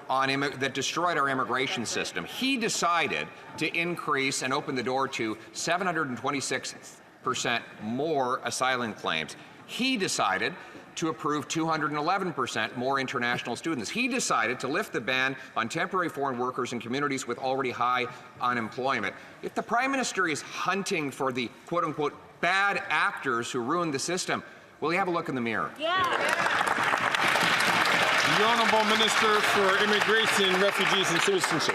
that destroyed our immigration system. He decided to increase and open the door to 726% more asylum claims. He decided to approve 211% more international students. He decided to lift the ban on temporary foreign workers in communities with already high unemployment. If the Prime Minister is hunting for the quote-unquote bad actors who ruined the system, will he have a look in the mirror? Yeah. The Honourable Minister for Immigration, Refugees and Citizenship.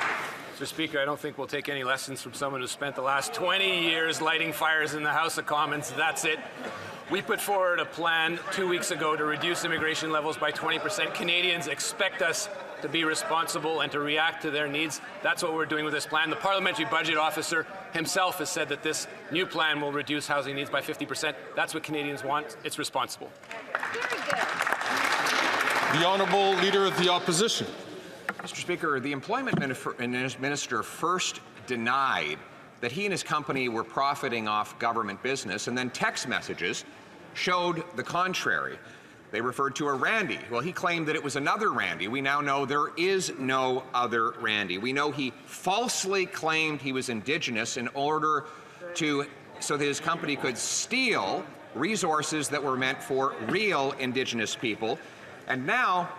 Mr. Speaker, I don't think we'll take any lessons from someone who spent the last 20 years lighting fires in the House of Commons. That's it. We put forward a plan 2 weeks ago to reduce immigration levels by 20%. Canadians expect us to be responsible and to react to their needs. That's what we're doing with this plan. The Parliamentary Budget Officer himself has said that this new plan will reduce housing needs by 50%. That's what Canadians want. It's responsible. Very good. The Honourable Leader of the Opposition. Mr. Speaker, the Employment Minister first denied that he and his company were profiting off government business, and then text messages showed the contrary. They referred to a Randy. Well, he claimed that it was another Randy. We now know there is no other Randy. We know he falsely claimed he was Indigenous in order so that his company could steal resources that were meant for real Indigenous people. And now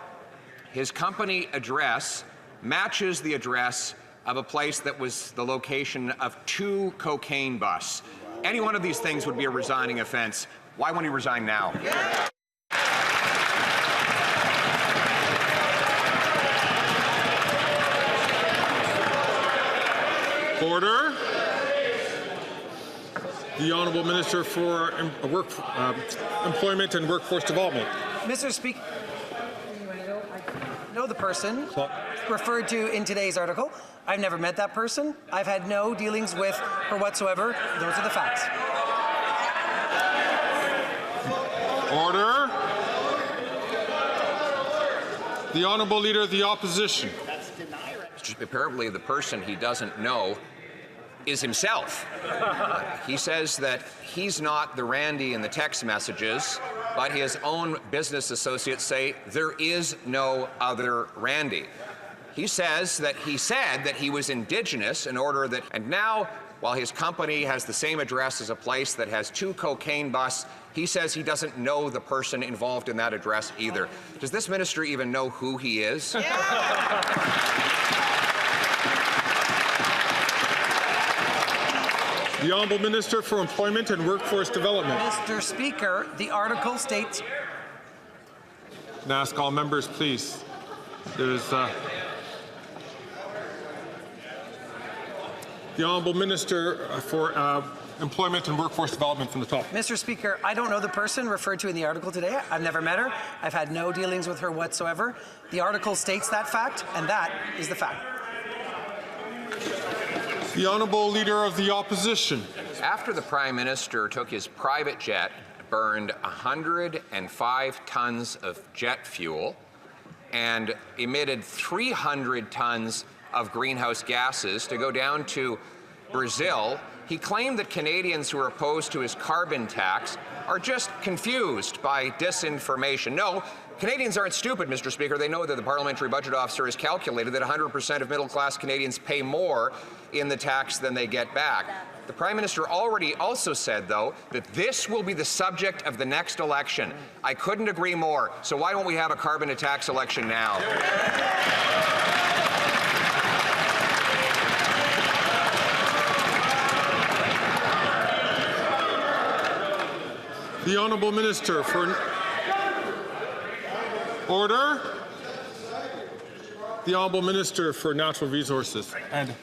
his company address matches the address of a place that was the location of 2 cocaine busts. Any one of these things would be a resigning offense. Why won't he resign now? Order. The Honourable Minister for Employment and Workforce Development. Mr. Speaker, I know the person referred to in today's article. I've never met that person. I've had no dealings with her whatsoever. Those are the facts. Order. The Honourable Leader of the Opposition. Apparently, the person he doesn't know is himself. He says that he's not the Randy in the text messages, but his own business associates say there is no other Randy. He says that he said that he was Indigenous in order that, and now, while his company has the same address as a place that has 2 cocaine busts, he says he doesn't know the person involved in that address either. Does this minister even know who he is? The Honourable Minister for Employment and Workforce Development. Mr. Speaker, the article states... And ask all members, please. There's the Honourable Minister for Employment and Workforce Development from the top. Mr. Speaker, I don't know the person referred to in the article today. I've never met her. I've had no dealings with her whatsoever. The article states that fact, and that is the fact. The Honourable Leader of the Opposition. After the Prime Minister took his private jet, burned 105 tons of jet fuel, and emitted 300 tons of greenhouse gases to go down to Brazil, he claimed that Canadians who are opposed to his carbon tax are just confused by disinformation. No, Canadians aren't stupid, Mr. Speaker. They know that the Parliamentary Budget Officer has calculated that 100% of middle-class Canadians pay more in the tax than they get back. The Prime Minister already also said, though, that this will be the subject of the next election. I couldn't agree more. So why don't we have a carbon tax election now? The Honourable Minister for Order. The Honourable Minister for Natural Resources. And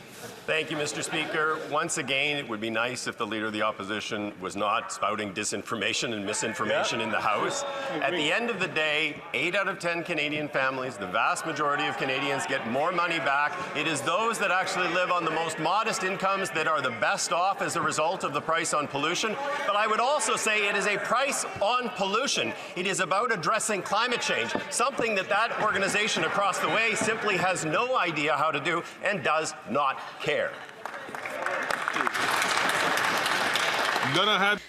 thank you, Mr. Speaker. Once again, it would be nice if the Leader of the Opposition was not spouting disinformation and misinformation in the House. At the end of the day, 8 out of 10 Canadian families, the vast majority of Canadians, get more money back. It is those that actually live on the most modest incomes that are the best off as a result of the price on pollution. But I would also say it is a price on pollution. It is about addressing climate change, something that organization across the way simply has no idea how to do and does not care. gonna have